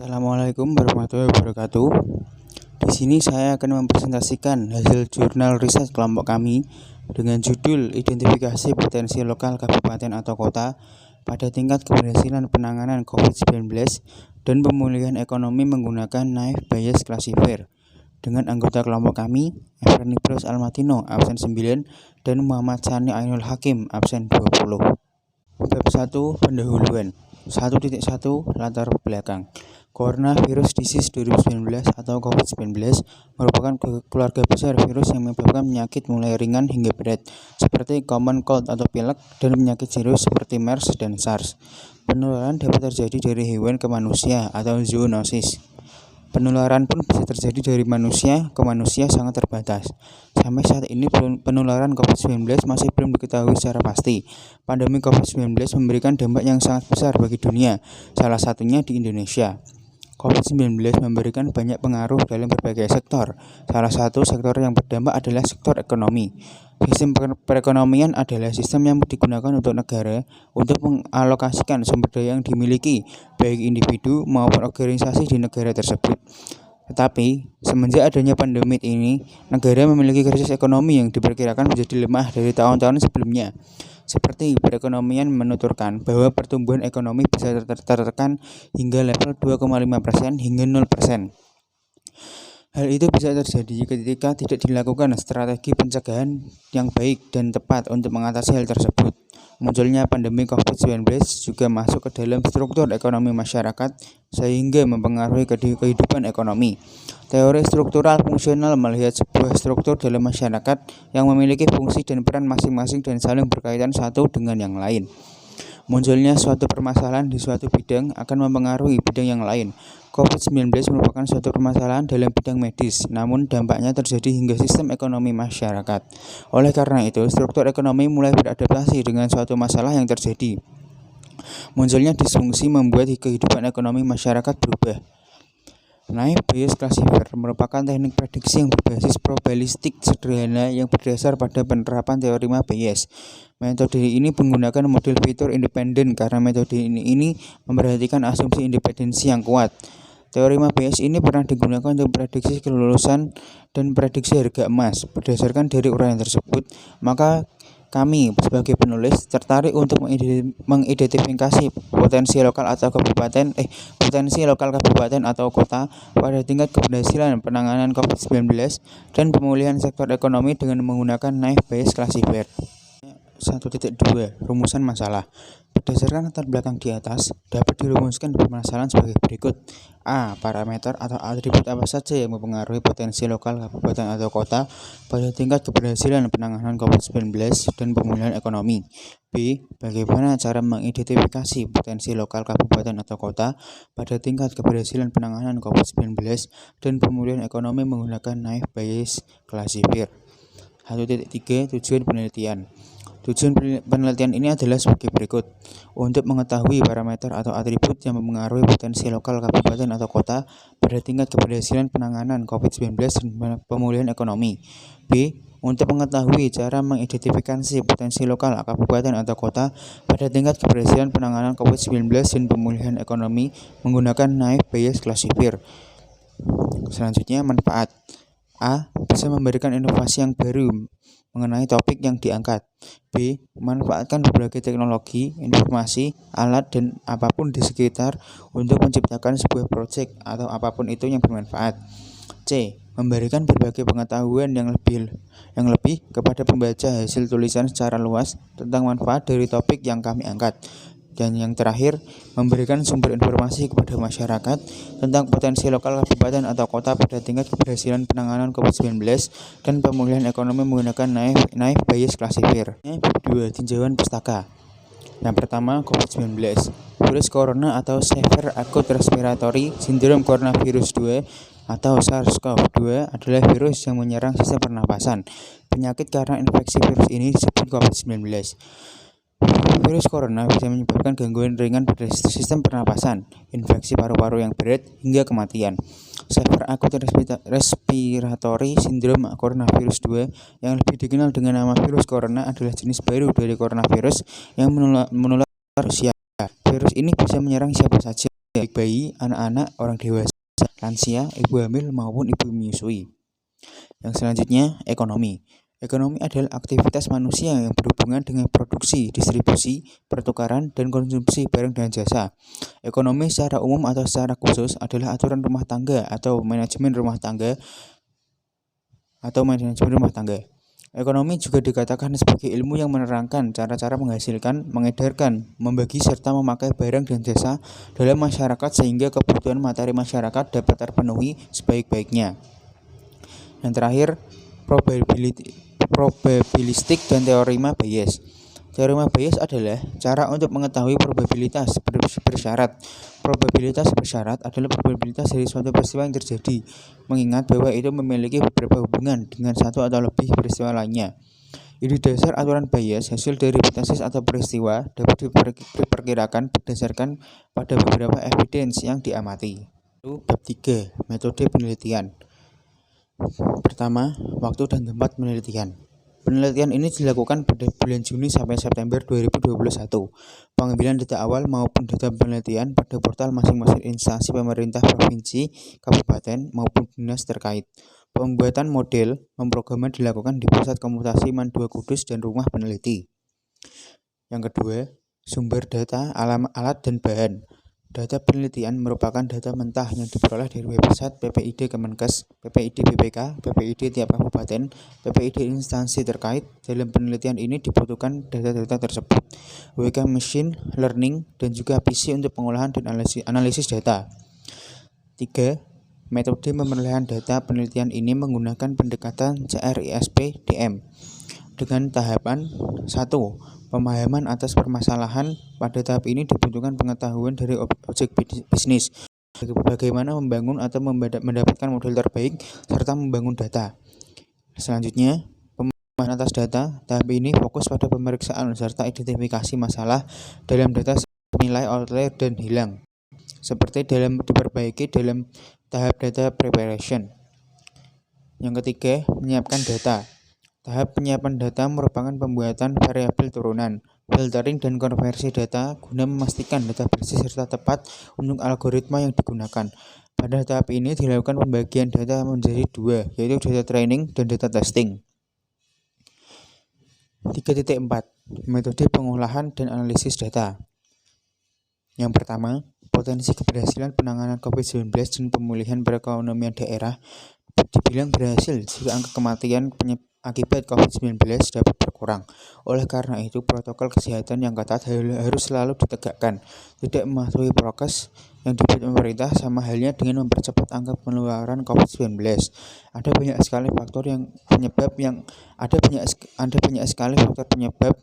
Assalamualaikum warahmatullahi wabarakatuh. Di sini saya akan mempresentasikan hasil jurnal riset kelompok kami dengan judul Identifikasi Potensi Lokal Kabupaten atau Kota pada Tingkat Keberhasilan Penanganan COVID-19 dan Pemulihan Ekonomi menggunakan Naive Bayes Classifier dengan anggota kelompok kami Efrenibros Almatino absen 9 dan Muhammad Sani Ainul Hakim absen 20. Bab 1 Pendahuluan 1.1 Latar belakang. Coronavirus Disease 2019 atau COVID-19 merupakan keluarga besar virus yang menyebabkan penyakit mulai ringan hingga berat seperti common cold atau pilek dan penyakit serius seperti MERS dan SARS. Penularan dapat terjadi dari hewan ke manusia atau zoonosis. Penularan pun bisa terjadi dari manusia ke manusia sangat terbatas. Sampai saat ini penularan COVID-19 masih belum diketahui secara pasti. Pandemi COVID-19 memberikan dampak yang sangat besar bagi dunia, salah satunya di Indonesia. COVID-19 memberikan banyak pengaruh dalam berbagai sektor. Salah satu sektor yang berdampak adalah sektor ekonomi. Sistem perekonomian adalah sistem yang digunakan untuk negara untuk mengalokasikan sumber daya yang dimiliki, baik individu maupun organisasi di negara tersebut. Tetapi, semenjak adanya pandemi ini, negara memiliki krisis ekonomi yang diperkirakan menjadi lemah dari tahun-tahun sebelumnya. Seperti perekonomian menuturkan bahwa pertumbuhan ekonomi bisa tertekan hingga level 2,5% hingga 0%. Hal itu bisa terjadi ketika tidak dilakukan strategi pencegahan yang baik dan tepat untuk mengatasi hal tersebut. Munculnya pandemi COVID-19 juga masuk ke dalam struktur ekonomi masyarakat sehingga mempengaruhi kehidupan ekonomi. Teori struktural fungsional melihat sebuah struktur dalam masyarakat yang memiliki fungsi dan peran masing-masing dan saling berkaitan satu dengan yang lain. Munculnya suatu permasalahan di suatu bidang akan mempengaruhi bidang yang lain. COVID-19 merupakan suatu permasalahan dalam bidang medis, namun dampaknya terjadi hingga sistem ekonomi masyarakat. Oleh karena itu, struktur ekonomi mulai beradaptasi dengan suatu masalah yang terjadi. Munculnya disfungsi membuat kehidupan ekonomi masyarakat berubah. Naive Bayes Classifier merupakan teknik prediksi yang berbasis probabilistik sederhana yang berdasar pada penerapan teori Bayes. Metode ini menggunakan model fitur independen karena metode ini memperhatikan asumsi independensi yang kuat. Teori Bayes ini pernah digunakan untuk prediksi kelulusan dan prediksi harga emas. Berdasarkan dari uraian tersebut, maka kami sebagai penulis tertarik untuk mengidentifikasi potensi lokal kabupaten atau kota pada tingkat keberhasilan penanganan COVID-19 dan pemulihan sektor ekonomi dengan menggunakan Naive Bayes Classifier. 1.2 Rumusan masalah. Berdasarkan latar belakang di atas, dapat dirumuskan permasalahan sebagai berikut. A. Parameter atau atribut apa saja yang mempengaruhi potensi lokal kabupaten atau kota pada tingkat keberhasilan penanganan COVID-19 dan pemulihan ekonomi. B. Bagaimana cara mengidentifikasi potensi lokal kabupaten atau kota pada tingkat keberhasilan penanganan COVID-19 dan pemulihan ekonomi menggunakan Naive Bayes Classifier. 1.3 Tujuan penelitian. Tujuan penelitian ini adalah sebagai berikut. Untuk mengetahui parameter atau atribut yang mempengaruhi potensi lokal kabupaten atau kota pada tingkat keberhasilan penanganan COVID-19 dan pemulihan ekonomi. B. Untuk mengetahui cara mengidentifikasi potensi lokal kabupaten atau kota pada tingkat keberhasilan penanganan COVID-19 dan pemulihan ekonomi menggunakan Naive Bayes Classifier. Selanjutnya, manfaat. A. Bisa memberikan inovasi yang baru mengenai topik yang diangkat. B. Memanfaatkan berbagai teknologi, informasi, alat, dan apapun di sekitar untuk menciptakan sebuah proyek atau apapun itu yang bermanfaat. C. Memberikan berbagai pengetahuan yang lebih kepada pembaca hasil tulisan secara luas tentang manfaat dari topik yang kami angkat. Dan yang terakhir, memberikan sumber informasi kepada masyarakat tentang potensi lokal kabupaten atau kota pada tingkat keberhasilan penanganan COVID-19 dan pemulihan ekonomi menggunakan Naive Bayes Classifier. 2. Tinjauan pustaka. Yang pertama, COVID-19. Virus corona atau Severe Acute Respiratory Syndrome Coronavirus 2 atau SARS-CoV-2 adalah virus yang menyerang sistem pernapasan. Penyakit karena infeksi virus ini disebut COVID-19. Virus corona bisa menyebabkan gangguan ringan pada sistem pernapasan, infeksi paru-paru yang berat, hingga kematian. Severe Acute Respiratory Syndrome Coronavirus 2 yang lebih dikenal dengan nama virus corona adalah jenis baru dari coronavirus yang menular manusia. Virus ini bisa menyerang siapa saja, baik bayi, anak-anak, orang dewasa, lansia, ibu hamil maupun ibu menyusui. Yang selanjutnya, ekonomi. Ekonomi adalah aktivitas manusia yang berhubungan dengan produksi, distribusi, pertukaran, dan konsumsi barang dan jasa. Ekonomi secara umum atau secara khusus adalah aturan rumah tangga atau manajemen rumah tangga. Ekonomi juga dikatakan sebagai ilmu yang menerangkan cara-cara menghasilkan, mengedarkan, membagi serta memakai barang dan jasa dalam masyarakat sehingga kebutuhan materi masyarakat dapat terpenuhi sebaik-baiknya. Yang terakhir, probabilistik dan teorema Bayes. Teorema Bayes adalah cara untuk mengetahui probabilitas bersyarat. Probabilitas bersyarat adalah probabilitas dari suatu peristiwa yang terjadi, mengingat bahwa itu memiliki beberapa hubungan dengan satu atau lebih peristiwa lainnya. Ide dasar aturan Bayes hasil dari hipotesis atau peristiwa dapat diperkirakan berdasarkan pada beberapa evidence yang diamati. Lalu, bab 3, metode penelitian. Pertama, waktu dan tempat penelitian. Penelitian ini dilakukan pada bulan Juni sampai September 2021. Pengambilan data awal maupun data penelitian pada portal masing-masing instansi pemerintah provinsi, kabupaten, maupun dinas terkait. Pembuatan model pemrograman dilakukan di Pusat Komputasi MAN 2 Kudus dan Rumah Peneliti. Yang kedua, sumber data, alat dan bahan. Data penelitian merupakan data mentah yang diperoleh dari website PPID Kemenkes, PPID BPK, PPID tiap kabupaten, PPID instansi terkait. Dalam penelitian ini dibutuhkan data-data tersebut, WK Machine Learning, dan juga PC untuk pengolahan dan analisis data. 3. Metode pemerolehan data penelitian ini menggunakan pendekatan CRISP-DM dengan tahapan 1. Pemahaman atas permasalahan. Pada tahap ini dibutuhkan pengetahuan dari objek bisnis, bagaimana membangun atau mendapatkan model terbaik, serta membangun data. Selanjutnya, pemahaman atas data. Tahap ini fokus pada pemeriksaan serta identifikasi masalah dalam data nilai outlier dan hilang, seperti diperbaiki dalam tahap data preparation. Yang ketiga, menyiapkan data. Tahap penyiapan data merupakan pembuatan variabel turunan, filtering, dan konversi data guna memastikan data bersih serta tepat untuk algoritma yang digunakan. Pada tahap ini dilakukan pembagian data menjadi 2, yaitu data training dan data testing. 3.4 Metode pengolahan dan analisis data. Yang pertama, potensi keberhasilan penanganan COVID-19 dan pemulihan perekonomian daerah dibilang berhasil jika angka kematian akibat COVID-19 dapat berkurang. Oleh karena itu, protokol kesehatan yang ketat harus selalu ditegakkan. Tidak mematuhi prokes yang dibuat pemerintah sama halnya dengan mempercepat angka penularan COVID-19. Ada banyak sekali faktor penyebab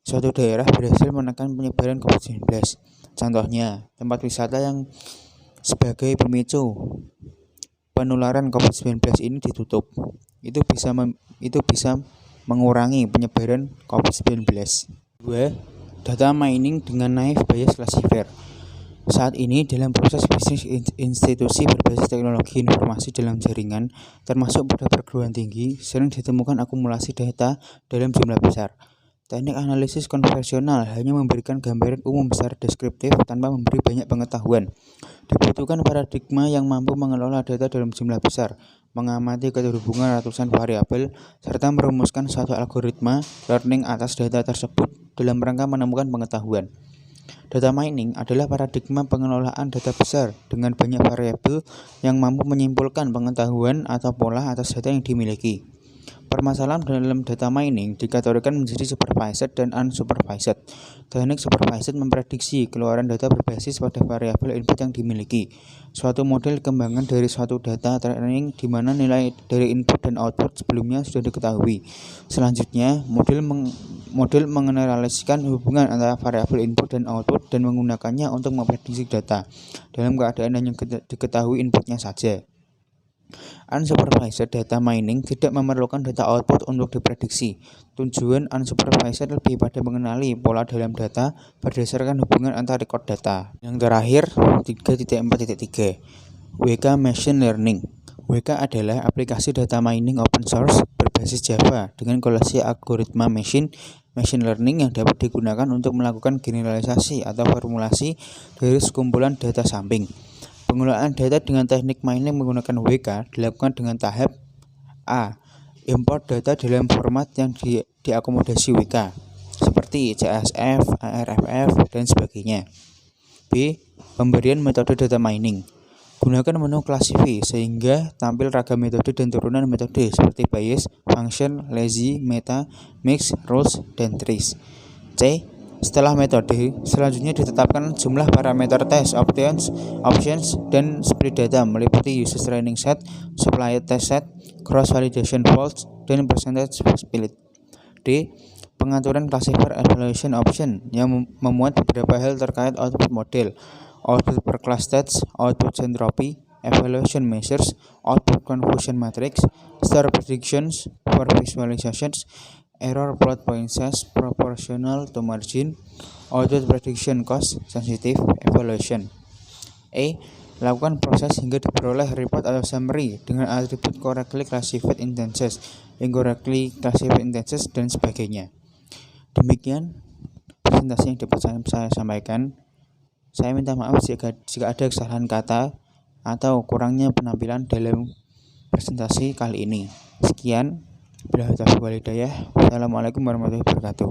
suatu daerah berhasil menekan penyebaran COVID-19. Contohnya, tempat wisata yang sebagai pemicu penularan COVID-19 ini ditutup. Itu bisa mengurangi penyebaran COVID-19. 2. Data mining dengan naive Bayes classifier. Saat ini dalam proses bisnis institusi berbasis teknologi informasi dalam jaringan, termasuk pada perguruan tinggi, sering ditemukan akumulasi data dalam jumlah besar. Teknik analisis konvensional hanya memberikan gambaran umum secara deskriptif tanpa memberi banyak pengetahuan. Dibutuhkan paradigma yang mampu mengelola data dalam jumlah besar, mengamati keterhubungan ratusan variabel, serta merumuskan suatu algoritma learning atas data tersebut dalam rangka menemukan pengetahuan. Data mining adalah paradigma pengelolaan data besar dengan banyak variabel yang mampu menyimpulkan pengetahuan atau pola atas data yang dimiliki. Permasalahan dalam data mining dikategorikan menjadi supervised dan unsupervised. Teknik supervised memprediksi keluaran data berbasis pada variabel input yang dimiliki. Suatu model dikembangkan dari suatu data training di mana nilai dari input dan output sebelumnya sudah diketahui. Selanjutnya, model mengeneralisasikan hubungan antara variabel input dan output dan menggunakannya untuk memprediksi data dalam keadaan hanya diketahui inputnya saja. Unsupervised data mining tidak memerlukan data output untuk diprediksi. Tujuan unsupervised lebih pada mengenali pola dalam data berdasarkan hubungan antar record data. Yang terakhir, 3.4.3 WK Machine Learning. WK adalah aplikasi data mining open source berbasis Java dengan koleksi algoritma machine learning yang dapat digunakan untuk melakukan generalisasi atau formulasi dari sekumpulan data samping. Pengelolaan data dengan teknik mining menggunakan WK dilakukan dengan tahap A. Import data dalam format yang diakomodasi WK, seperti CSV, ARFF, dan sebagainya. B. Pemberian metode data mining. Gunakan menu Classify sehingga tampil ragam metode dan turunan metode seperti Bayes, Function, Lazy, Meta, Mix, Rules, dan Trees. C. Setelah metode, selanjutnya ditetapkan jumlah parameter test, options, dan split data meliputi user training set, supplier test set, cross validation faults, dan percentage split. D. Pengaturan classifier evaluation option yang memuat beberapa hal terkait output model, output per class stats, output entropy, evaluation measures, output confusion matrix, star predictions for visualizations, error plot point size proportional to margin, output prediction cost sensitive evaluation. E. Lakukan proses hingga diperoleh report atau summary dengan atribut correctly classified instances, incorrectly classified instances, dan sebagainya. Demikian presentasi yang dapat saya sampaikan. Saya minta maaf jika ada kesalahan kata atau kurangnya penampilan dalam presentasi kali ini. Sekian. Wassalamualaikum warahmatullahi wabarakatuh.